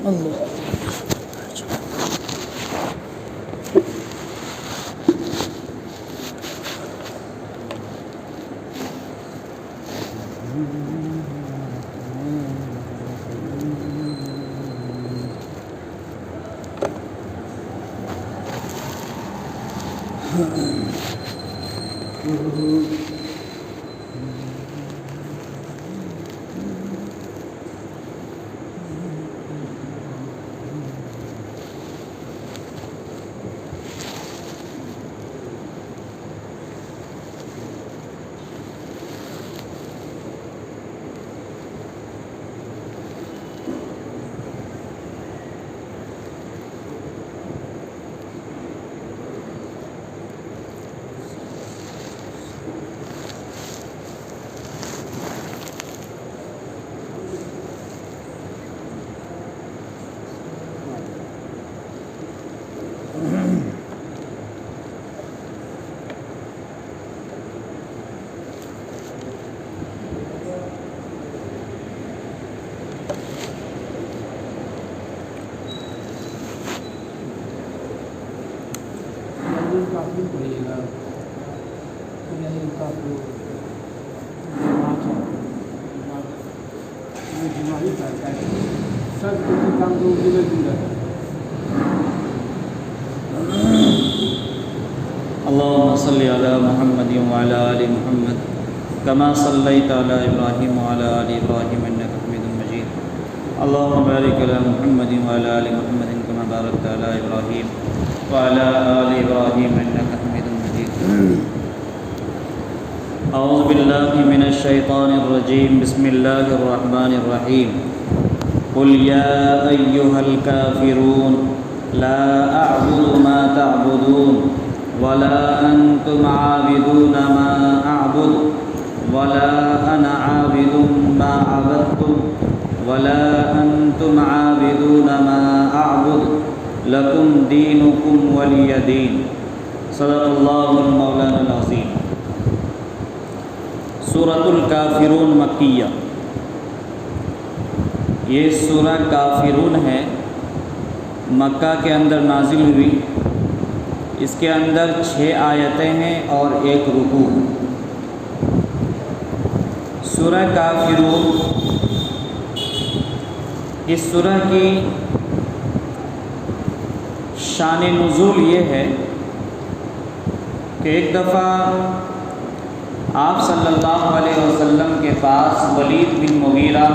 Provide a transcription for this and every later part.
اللہ پڑھیے گا اللهم صل على محمد وعلى آل محمد كما صليت على إبراهيم وعلى آل إبراهيم إنك حميد مجيد اللهم بارك على محمد وعلى آل محمد كما باركت على إبراهيم وعلى آل إبراهيم إنك حميد مجيد أعوذ بالله من الشيطان الرجيم بسم الله الرحمن الرحيم قل يا أيها الكافرون لا أعبد ما تعبدون ولا أنتم عابدون ما أعبد ولا أنا عابد ما عبدتم ولا أنتم عابدون ما أعبد لكم دينكم ولي دين صدق الله المولانا العظيم سورۃ الکافرون مکیہ. یہ سورہ کافرون ہے، مکہ کے اندر نازل ہوئی. اس کے اندر 6 آیتیں ہیں اور 1 رکوع. سورہ کافرون، اس سورہ کی شان نزول یہ ہے کہ ایک دفعہ آپ صلی اللہ علیہ وسلم کے پاس ولید بن مغیرہ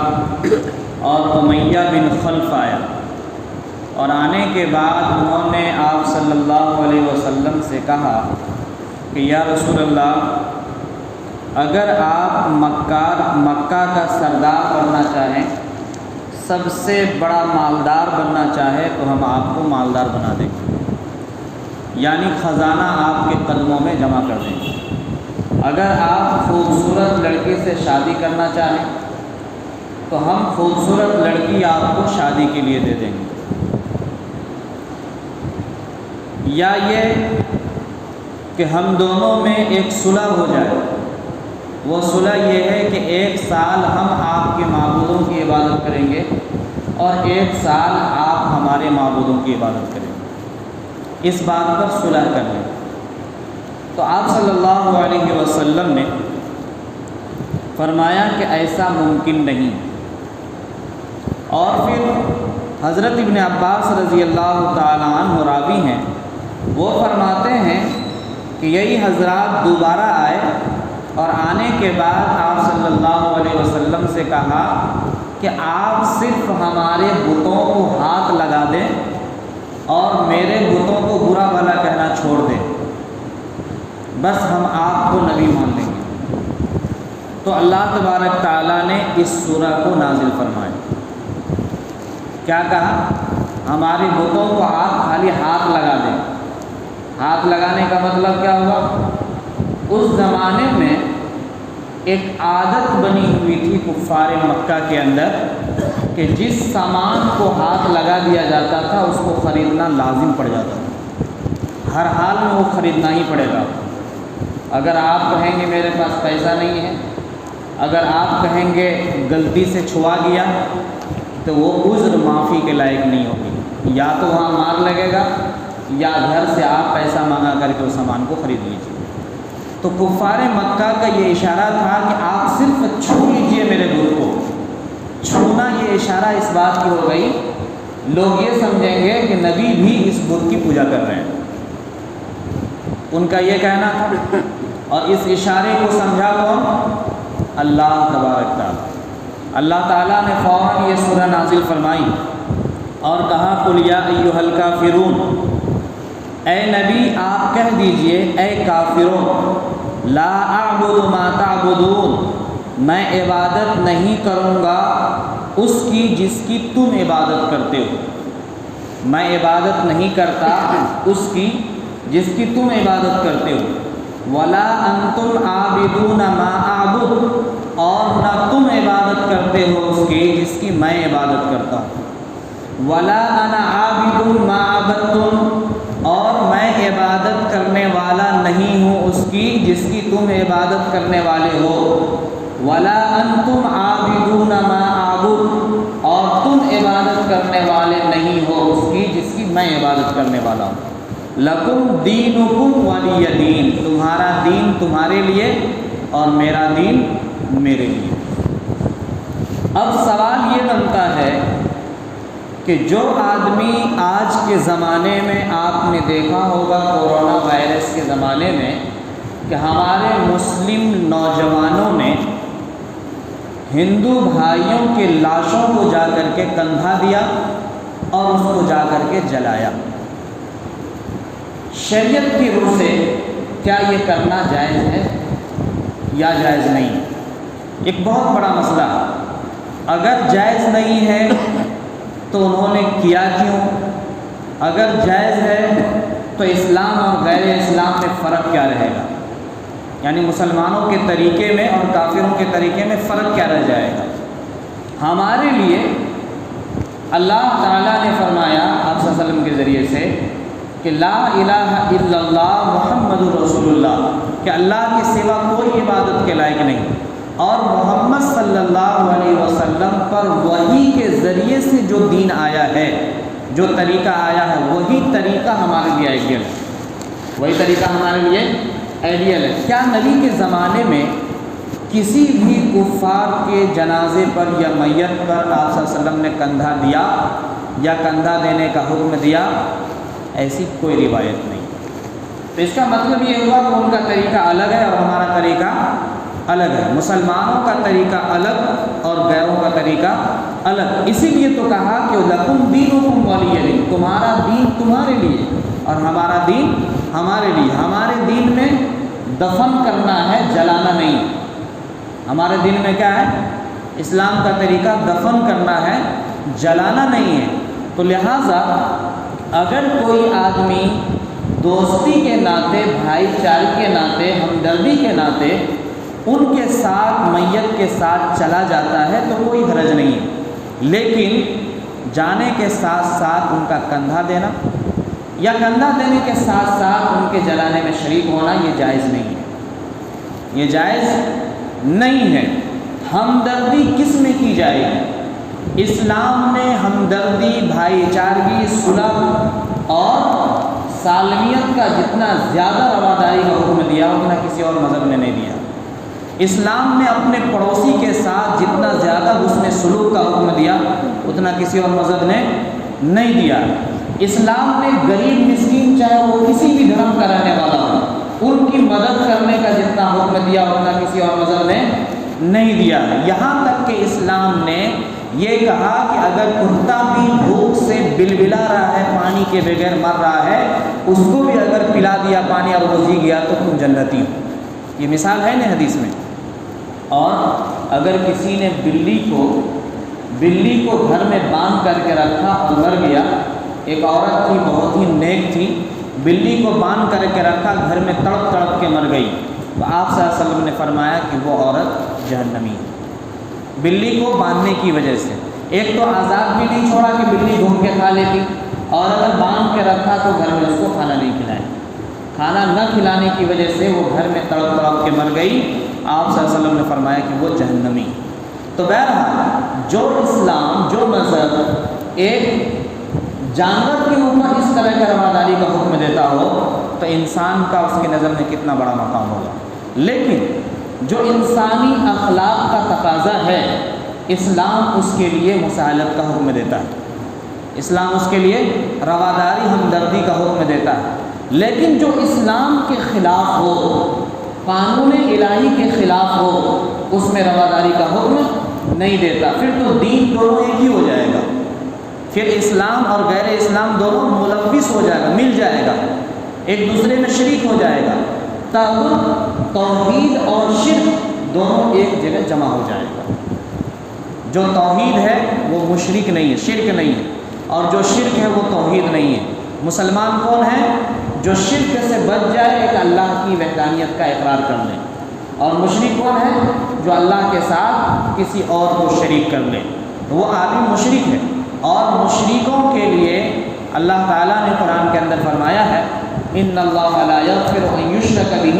اور امیہ بن خلف آیا، اور آنے کے بعد انہوں نے آپ صلی اللہ علیہ وسلم سے کہا کہ یا رسول اللہ، اگر آپ مکہ کا سردار بننا چاہیں، سب سے بڑا مالدار بننا چاہے تو ہم آپ کو مالدار بنا دیں گے، یعنی خزانہ آپ کے قدموں میں جمع کر دیں گے. اگر آپ خوبصورت لڑکی سے شادی کرنا چاہیں تو ہم خوبصورت لڑکی آپ کو شادی کے لیے دے دیں گے. یا یہ کہ ہم دونوں میں ایک صلح ہو جائے. وہ صلح یہ ہے کہ 1 سال ہم آپ کے معبودوں کی عبادت کریں گے اور 1 سال آپ ہمارے معبودوں کی عبادت کریں گے. اس بات پر صلح کر لیں. تو آپ صلی اللہ علیہ وسلم نے فرمایا کہ ایسا ممکن نہیں. اور پھر حضرت ابن عباس رضی اللہ تعالیٰ عنہ راوی ہیں، وہ فرماتے ہیں کہ یہی حضرات دوبارہ آئے اور آنے کے بعد آپ صلی اللہ علیہ وسلم سے کہا کہ آپ صرف ہمارے بتوں کو ہاتھ لگا دیں اور میرے بتوں کو برا بھلا کہنا چھوڑ دیں، بس ہم آپ کو نبی مان لیں گے. تو اللہ تبارک تعالیٰ نے اس سورہ کو نازل فرمایا. کیا کہا؟ ہماری بتوں کو خالی ہاتھ لگا دیں. ہاتھ لگانے کا مطلب کیا ہوا؟ اس زمانے میں ایک عادت بنی ہوئی تھی کفار مکہ کے اندر کہ جس سامان کو ہاتھ لگا دیا جاتا تھا اس کو خریدنا لازم پڑ جاتا تھا. ہر حال میں وہ خریدنا ہی پڑے گا. اگر آپ کہیں گے میرے پاس پیسہ نہیں ہے، اگر آپ کہیں گے غلطی سے چھوا گیا، تو وہ عذر معافی کے لائق نہیں ہوگی، یا تو وہاں مار لگے گا یا گھر سے آپ پیسہ مانگا کر کے اس سامان کو خرید لیجیے۔ تو کفار مکہ کا یہ اشارہ تھا کہ آپ صرف چھو لیجیے میرے بت کو۔ چھونا یہ اشارہ اس بات کی ہو گئی، لوگ یہ سمجھیں گے کہ نبی بھی اس بت کی پوجا کر رہے ہیں، ان کا یہ کہنا تھا۔ اور اس اشارے کو سمجھا کون؟ اللہ تبارک تعالیٰ۔ اللہ تعالیٰ نے فوراً یہ سورہ نازل فرمائی اور کہا قل یا ایھا الکافرون، اے نبی آپ کہہ دیجئے اے کافروں، لا اعبد ما تعبدون، میں عبادت نہیں کروں گا اس کی جس کی تم عبادت کرتے ہو، میں عبادت نہیں کرتا اس کی جس کی تم عبادت کرتے ہو، ولا انتم عابدون ما اعبد، اور نہ تم عبادت کرتے ہو اس کی جس کی میں عبادت کرتا ہوں، ولا انا عابد ما عبدتم، اور میں عبادت کرنے والا نہیں ہوں اس کی جس کی تم عبادت کرنے والے ہو، ولا انتم عابدون ما اعبد، اور تم عبادت کرنے والے نہیں ہو اس کی جس کی میں عبادت کرنے والا ہوں، لکم دینکم ولی دین، تمہارا دین تمہارے لیے اور میرا دین میرے لیے۔ اب سوال یہ بنتا ہے کہ جو آدمی آج کے زمانے میں آپ نے دیکھا ہوگا کورونا وائرس کے زمانے میں کہ ہمارے مسلم نوجوانوں نے ہندو بھائیوں کے لاشوں کو جا کر کے کندھا دیا اور اس کو جا کر کے جلایا، شریعت کی روح سے کیا یہ کرنا جائز ہے یا جائز نہیں؟ ایک بہت بڑا مسئلہ۔ اگر جائز نہیں ہے تو انہوں نے کیا کیوں؟ اگر جائز ہے تو اسلام اور غیر اسلام میں فرق کیا رہے گا؟ یعنی مسلمانوں کے طریقے میں اور کافروں کے طریقے میں فرق کیا رہ جائے گا؟ ہمارے لیے اللہ تعالیٰ نے فرمایا آپ صلی اللہ علیہ وسلم کے ذریعے سے کہ لا الہ الا اللہ محمد رسول اللہ، کہ اللہ کے سوا کوئی عبادت کے لائق نہیں، اور محمد صلی اللہ علیہ وسلم پر وحی کے ذریعے سے جو دین آیا ہے، جو طریقہ آیا ہے، وہی طریقہ ہمارے لیے آئیڈیل ہے، وہی طریقہ ہمارے لیے آئیڈیل ہے۔ کیا نبی کے زمانے میں کسی بھی کفار کے جنازے پر یا میت پر آپ صلی اللہ علیہ وسلم نے کندھا دیا یا کندھا دینے کا حکم دیا؟ ایسی کوئی روایت نہیں۔ تو اس کا مطلب یہ ہوا کہ ان کا طریقہ الگ ہے اور ہمارا طریقہ الگ ہے، مسلمانوں کا طریقہ الگ اور غیروں کا طریقہ الگ۔ اسی لیے تو کہا کہ لکم دینکم ولی دین، تمہارا دین تمہارے لیے اور ہمارا دین ہمارے لیے۔ ہمارے دین میں دفن کرنا ہے، جلانا نہیں۔ ہمارے دین میں کیا ہے؟ اسلام کا طریقہ دفن کرنا ہے، جلانا نہیں ہے۔ تو لہٰذا اگر کوئی آدمی دوستی کے ناطے، بھائی چارے کے ناطے، ہمدردی کے ناطے ان کے ساتھ، میت کے ساتھ چلا جاتا ہے تو کوئی حرج نہیں ہے، لیکن جانے کے ساتھ ساتھ ان کا کندھا دینا یا کندھا دینے کے ساتھ ساتھ ان کے جلانے میں شریک ہونا یہ جائز نہیں ہے، یہ جائز نہیں ہے۔ ہمدردی کس میں کی جائے گی؟ اسلام نے ہمدردی، بھائی چارگی، صلح اور سالمیت کا جتنا زیادہ رواداری کا حکم دیا اتنا کسی اور مذہب نے نہیں دیا۔ اسلام نے اپنے پڑوسی کے ساتھ جتنا زیادہ حسن سلوک کا حکم دیا اتنا کسی اور مذہب نے نہیں دیا۔ اسلام نے غریب مسکین چاہے وہ کسی بھی دھرم کا رہنے والا ہو ان کی مدد کرنے کا جتنا حکم دیا اتنا کسی اور مذہب نے نہیں دیا۔ یہاں تک کہ اسلام نے یہ کہا کہ اگر کتا بھی بھوک سے بلبلا رہا ہے، پانی کے بغیر مر رہا ہے، اس کو بھی اگر پلا دیا پانی اور وہ جی گیا تو تم جنتی ہو۔ یہ مثال ہے نا حدیث میں۔ اور اگر کسی نے بلی کو گھر میں باندھ کر کے رکھا اور مر گیا، ایک عورت تھی بہت ہی نیک تھی، بلی کو باندھ کر کے رکھا، گھر میں تڑپ تڑپ کے مر گئی، تو آپ صلی اللہ علیہ وسلم نے فرمایا کہ وہ عورت جہنمی ہے، بلی کو باندھنے کی وجہ سے۔ ایک تو آزاد بھی نہیں چھوڑا کہ بلی ڈھونڈ کے کھا لیتی، اور اگر باندھ کے رکھا تو گھر میں اس کو کھانا نہیں کھلایا، کھانا نہ کھلانے کی وجہ سے وہ گھر میں تڑپ تڑپ کے مر گئی۔ آپ صلی اللہ علیہ وسلم نے فرمایا کہ وہ جہنمی۔ تو بہرحال جو اسلام، جو مذہب ایک جانور کے اوپر اس طرح کا رواداری کا حکم دیتا ہو تو انسان کا اس کی نظر میں کتنا بڑا مقام ہوگا، لیکن جو انسانی اخلاق کا تقاضا ہے اسلام اس کے لیے مسالت کا حکم دیتا ہے، اسلام اس کے لیے رواداری، ہمدردی کا حکم دیتا ہے۔ لیکن جو اسلام کے خلاف ہو، قانون الہی کے خلاف ہو، اس میں رواداری کا حکم نہیں دیتا، پھر تو دین دونوں ایک ہی ہو جائے گا، پھر اسلام اور غیر اسلام دونوں ملوث ہو جائے گا، مل جائے گا، ایک دوسرے میں شریک ہو جائے گا، تعبد، توحید اور شرک دونوں ایک جگہ جمع ہو جائے گا۔ جو توحید ہے وہ مشرک نہیں ہے، شرک نہیں ہے، اور جو شرک ہے وہ توحید نہیں ہے۔ مسلمان کون ہے؟ جو شرک سے بچ جائے، ایک اللہ کی وحدانیت کا اقرار کر لے، اور مشرک کون ہے؟ جو اللہ کے ساتھ کسی اور کو شریک کر لے، تو وہ آدمی مشرک ہے۔ اور مشرکوں کے لیے اللہ تعالیٰ نے قرآن کے اندر فرمایا ہے ان اللہ لا یغفر ان یشرک بہ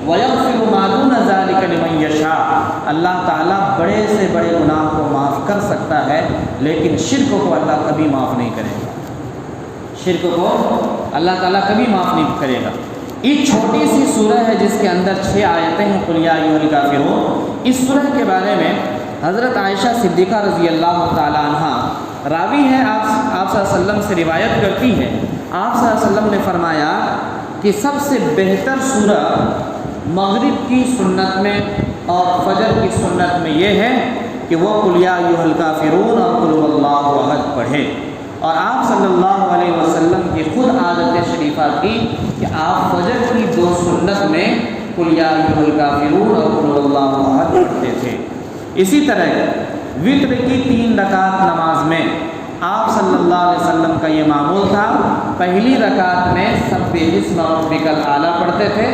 ویغفر ما دون ذلک لمن یشاء، اللہ تعالیٰ بڑے سے بڑے گناہ کو معاف کر سکتا ہے لیکن شرک کو اللہ کبھی معاف نہیں کرے گا، شرک کو اللہ تعالیٰ کبھی معاف نہیں کرے گا۔ ایک چھوٹی سی سورہ ہے جس کے اندر 6 آیتیں ہیں، قل یا ایھا الکافرون۔ اس سورہ کے بارے میں حضرت عائشہ صدیقہ رضی اللہ تعالی عنہ راوی ہے، آپ صلی اللہ علیہ وسلم سے روایت کرتی ہے، آپ صلی اللہ علیہ وسلم نے فرمایا کہ سب سے بہتر سورہ مغرب کی سنت میں اور فجر کی سنت میں یہ ہے کہ وہ قل یا ایھا الکافرون اور قل ھو اللہ احد پڑھے۔ اور آپ صلی اللہ علیہ وسلم کی خود عادت شریفہ تھی کہ آپ فجر کی 2 سنت میں قل یا ایھا الکافرون اور قل ھو اللہ احد پڑھتے تھے۔ اسی طرح وتر کی 3 رکعت نماز میں آپ صلی اللہ علیہ وسلم کا یہ معمول تھا، پہلی رکعت میں سبح اسم ربک الاعلی پڑھتے تھے،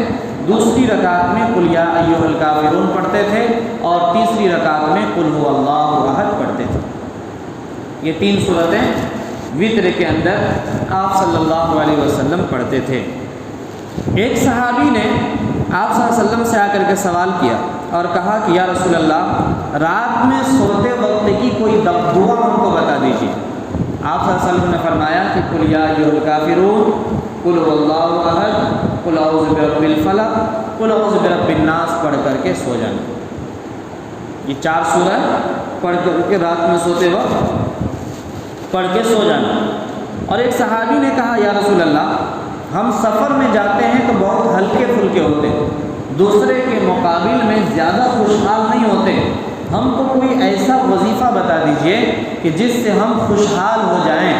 دوسری رکعت میں قل یا ایھا الکافرون پڑھتے تھے، اور تیسری رکعت میں قل ھو اللہ احد پڑھتے تھے۔ یہ 3 صورتیں وتر کے اندر آپ صلی اللہ علیہ وسلم پڑھتے تھے۔ ایک صحابی نے آپ صلی اللہ علیہ وسلم سے آ کر کے سوال کیا اور کہا کہ یا رسول اللہ، رات میں سوتے وقت کی کوئی دعا ہم کو بتا دیجیے۔ آپ صلی اللہ علیہ وسلم نے فرمایا کہ قل یا ایھا الکافرون، قل ھو اللہ احد، قل اعوذ برب الفلق، قل اعوذ برب الناس پڑھ کر کے سو جانا۔ یہ 4 سورہ پڑھ کر کے رات میں سوتے وقت پڑھ کے سو جانا۔ اور ایک صحابی نے کہا یا رسول اللہ، ہم سفر میں جاتے ہیں تو بہت ہلکے پھلکے ہوتے ہیں، دوسرے کے مقابل میں زیادہ خوشحال نہیں ہوتے، ہم کو کوئی ایسا وظیفہ بتا دیجئے کہ جس سے ہم خوشحال ہو جائیں،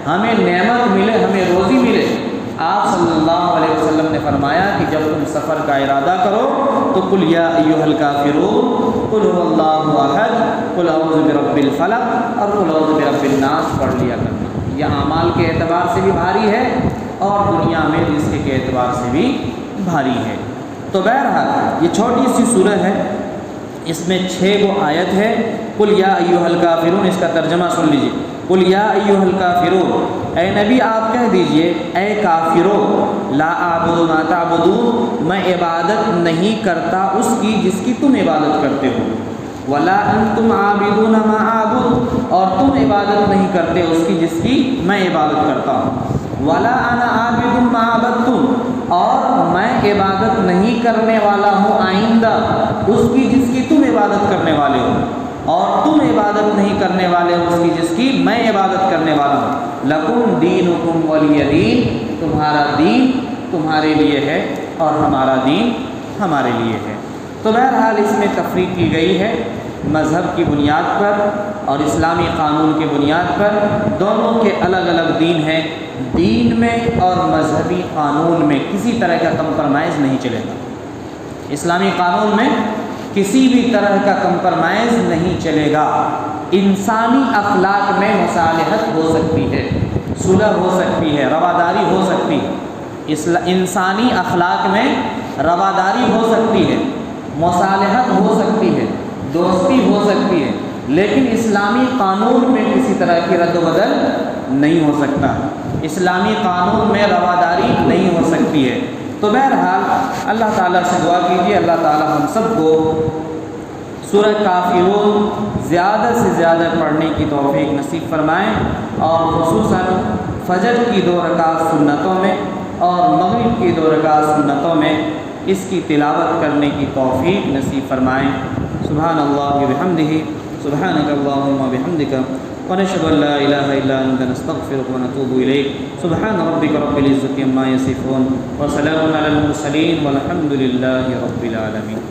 ہمیں نعمت ملے، ہمیں روزی ملے۔ آپ صلی اللہ علیہ وسلم نے فرمایا کہ جب تم سفر کا ارادہ کرو تو قل یا ایھا الکافرون، قل ھو اللہ احد، قل اعوذ برب الفلق اور قل اعوذ برب الناس پڑھ لیا کرنا۔ یہ اعمال کے اعتبار سے بھی بھاری ہے اور دنیا میں رزق کے اعتبار سے بھی بھاری ہے۔ تو بہرحال یہ چھوٹی سی سورہ ہے، اس میں 6 وہ آیت ہے۔ قل یا ایھا الکافرون، اس کا ترجمہ سن لیجیے۔ قل یا ایھا الکافرون، اے نبی آپ کہہ دیجئے اے کافرو، لا اعبد ما تعبدون، میں عبادت نہیں کرتا اس کی جس کی تم عبادت کرتے ہو، ولا انتم عابدون ما اعبد، اور تم عبادت نہیں کرتے اس کی جس کی میں عبادت کرتا ہوں، ولا انا عابد ما عبدتم، اور میں عبادت نہیں کرنے والا ہوں آئندہ اس کی جس کی تم عبادت کرنے والے ہو، اور تم عبادت نہیں کرنے والے ہو اس کی جس کی میں عبادت کرنے والا ہوں۔ لکم دینکم ولی دین، تمہارا دین تمہارے لیے ہے اور ہمارا دین ہمارے لیے ہے۔ تو بہرحال اس میں تفریق کی گئی ہے مذہب کی بنیاد پر اور اسلامی قانون کی بنیاد پر، دونوں کے الگ الگ دین ہیں، دین میں اور مذہبی قانون میں کسی طرح کا کمپرمائز نہیں چلے گا۔ اسلامی قانون میں کسی بھی طرح کا کمپرمائز نہیں چلے گا۔ انسانی اخلاق میں مصالحت ہو سکتی ہے، صلح ہو سکتی ہے، رواداری ہو سکتی ہے، انسانی اخلاق میں رواداری ہو سکتی ہے، مصالحت ہو سکتی ہے، دوستی ہو سکتی ہے، لیکن اسلامی قانون میں کسی طرح کی رد و بدل نہیں ہو سکتا، اسلامی قانون میں رواداری نہیں ہو سکتی ہے۔ تو بہرحال اللہ تعالیٰ سے دعا کیجیے، اللہ تعالیٰ ہم سب کو سورہ کافرون زیادہ سے زیادہ پڑھنے کی توفیق نصیب فرمائیں، اور خصوصاً فجر کی 2 رکعت سنتوں میں اور مغرب کی 2 رکعت سنتوں میں اس کی تلاوت کرنے کی توفیق نصیب فرمائیں۔ سبحان اللہ وبحمدہ، سبحانک اللہم وبحمدک، ونشهد ان لا الہ الا انت نستغفرک ونتوب الیک۔ سبحان ربک رب العزة عما یصفون وسلام علی المرسلین والحمد للہ رب العالمین۔